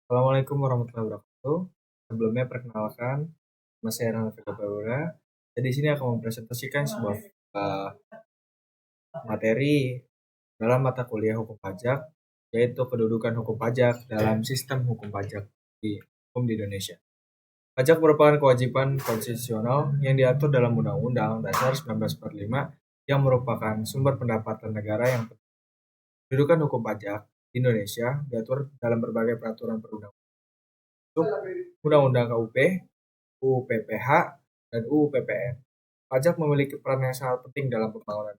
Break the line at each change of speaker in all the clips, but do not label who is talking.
Assalamualaikum warahmatullahi wabarakatuh. Sebelumnya perkenalkan, nama saya Rana Vega Prawira. Di sini akan mempresentasikan sebuah uh, materi dalam mata kuliah hukum pajak, yaitu kedudukan hukum pajak dalam sistem hukum pajak di hukum di Indonesia. Pajak merupakan kewajiban konstitusional yang diatur dalam Undang-Undang Dasar 1945 yang merupakan sumber pendapatan negara yang penting. Kedudukan hukum pajak di Indonesia diatur dalam berbagai peraturan perundang-undangan, Undang-Undang KUP, UU PPH, dan UU PPN. Pajak memiliki peran yang sangat penting dalam pembangunan.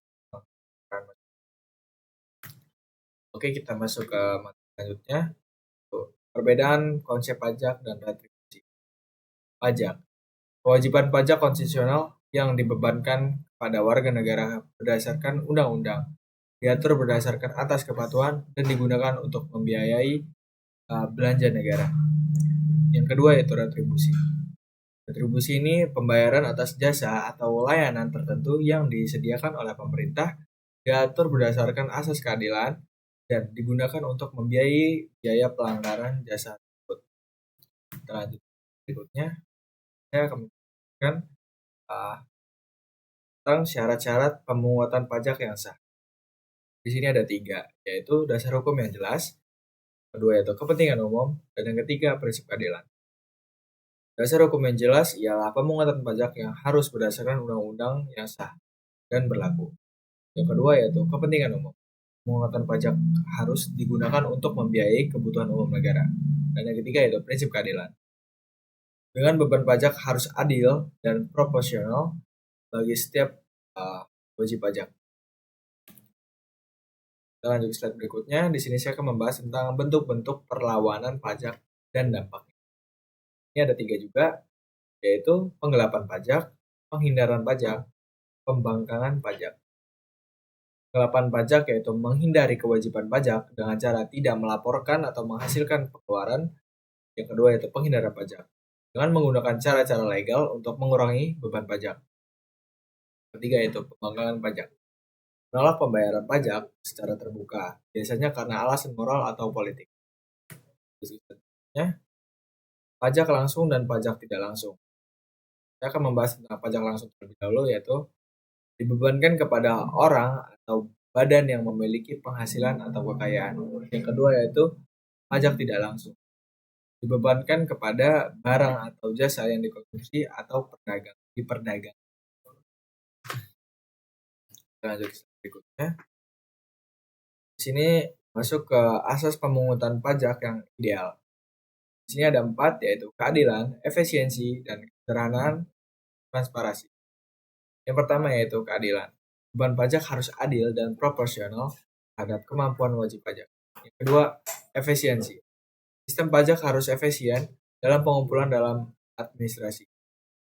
Oke, kita masuk ke materi selanjutnya. Perbedaan konsep pajak dan retribusi. Pajak. Kewajiban pajak konstitusional yang dibebankan pada warga negara berdasarkan undang-undang. Diatur berdasarkan atas kepatuhan dan digunakan untuk membiayai belanja negara. Yang kedua yaitu retribusi. Retribusi ini pembayaran atas jasa atau layanan tertentu yang disediakan oleh pemerintah, diatur berdasarkan asas keadilan dan digunakan untuk membiayai biaya pelanggaran jasa tersebut. Kita lanjut berikutnya, saya akan menjelaskan tentang syarat-syarat pemungutan pajak yang sah. Di sini ada 3, yaitu dasar hukum yang jelas, kedua yaitu kepentingan umum, dan yang ketiga prinsip keadilan. Dasar hukum yang jelas ialah pemungutan pajak yang harus berdasarkan undang-undang yang sah dan berlaku. Yang kedua yaitu kepentingan umum. Pemungutan pajak harus digunakan untuk membiayai kebutuhan umum negara. Dan yang ketiga yaitu prinsip keadilan. Dengan beban pajak harus adil dan proporsional bagi setiap wajib pajak. Kita lanjut ke slide berikutnya. Di sini saya akan membahas tentang bentuk-bentuk perlawanan pajak dan dampaknya. Ini ada 3 juga, yaitu penggelapan pajak, penghindaran pajak, pembangkangan pajak. Penggelapan pajak yaitu menghindari kewajiban pajak dengan cara tidak melaporkan atau menghasilkan pengeluaran. Yang kedua yaitu penghindaran pajak dengan menggunakan cara-cara legal untuk mengurangi beban pajak. Ketiga yaitu pembangkangan pajak. Menolak pembayaran pajak secara terbuka, biasanya karena alasan moral atau politik. Pajak langsung dan pajak tidak langsung. Saya akan membahas tentang pajak langsung terlebih dahulu, yaitu dibebankan kepada orang atau badan yang memiliki penghasilan atau kekayaan. Yang kedua yaitu pajak tidak langsung. Dibebankan kepada barang atau jasa yang dikonsumsi atau diperdagangkan. Lanjut ke berikutnya. Di sini masuk ke asas pemungutan pajak yang ideal. Di sini ada 4, yaitu keadilan, efisiensi, dan kesederhanaan, transparansi. Yang pertama yaitu keadilan. Beban pajak harus adil dan proporsional terhadap kemampuan wajib pajak. Yang kedua, efisiensi. Sistem pajak harus efisien dalam pengumpulan dalam administrasi.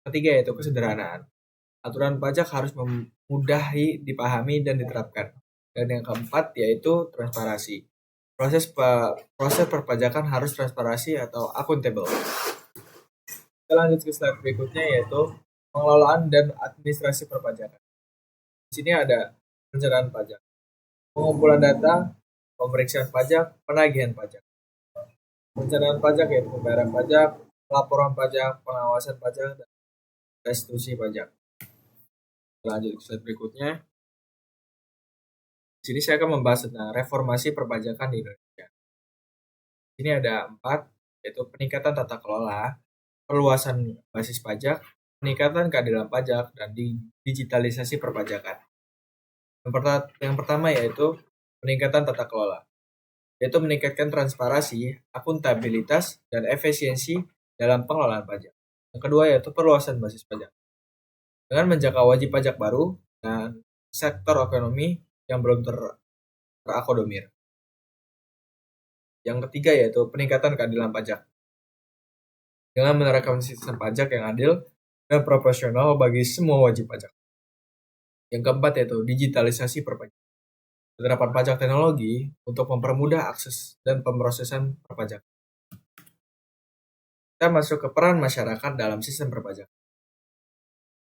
Ketiga yaitu kesederhanaan. Aturan pajak harus mudah dipahami dan diterapkan. Dan yang keempat yaitu transparansi. Proses perpajakan harus transparansi atau akuntabel. Kita lanjut ke slide berikutnya yaitu pengelolaan dan administrasi perpajakan. Di sini ada perencanaan pajak, pengumpulan data, pemeriksaan pajak, penagihan pajak. Perencanaan pajak yaitu pembayaran pajak, laporan pajak, pengawasan pajak, dan restitusi pajak. Lanjut ke slide berikutnya. Di sini saya akan membahas tentang reformasi perpajakan di Indonesia. Di sini ada 4, yaitu peningkatan tata kelola, perluasan basis pajak, peningkatan keadilan pajak, dan digitalisasi perpajakan. Yang pertama yaitu peningkatan tata kelola, yaitu meningkatkan transparansi, akuntabilitas, dan efisiensi dalam pengelolaan pajak. Yang kedua yaitu perluasan basis pajak, dengan menjangkau wajib pajak baru dan sektor ekonomi yang belum terakomodir. Yang ketiga yaitu peningkatan keadilan pajak, dengan menerapkan sistem pajak yang adil dan proporsional bagi semua wajib pajak. Yang keempat yaitu digitalisasi perpajakan, penerapan pajak teknologi untuk mempermudah akses dan pemrosesan perpajakan. Kita masuk ke peran masyarakat dalam sistem perpajakan.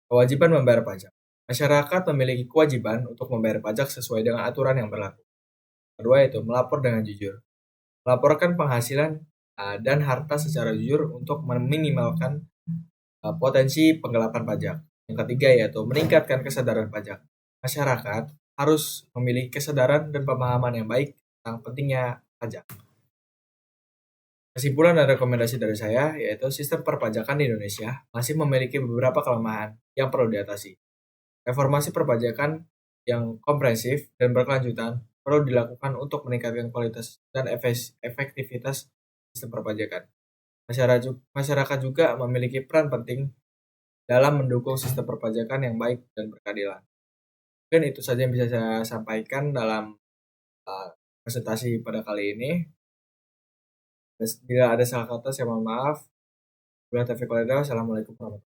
Kewajiban membayar pajak. Masyarakat memiliki kewajiban untuk membayar pajak sesuai dengan aturan yang berlaku. Kedua yaitu melapor dengan jujur. Melaporkan penghasilan dan harta secara jujur untuk meminimalkan potensi penggelapan pajak. Yang ketiga yaitu meningkatkan kesadaran pajak. Masyarakat harus memiliki kesadaran dan pemahaman yang baik tentang pentingnya pajak. Kesimpulan dan rekomendasi dari saya yaitu sistem perpajakan di Indonesia masih memiliki beberapa kelemahan yang perlu diatasi. Reformasi perpajakan yang komprehensif dan berkelanjutan perlu dilakukan untuk meningkatkan kualitas dan efektivitas sistem perpajakan. Masyarakat juga memiliki peran penting dalam mendukung sistem perpajakan yang baik dan berkeadilan. Mungkin itu saja yang bisa saya sampaikan dalam uh, presentasi pada kali ini. Bila ada salah kata, saya mohon maaf. Assalamualaikum warahmatullahi wabarakatuh.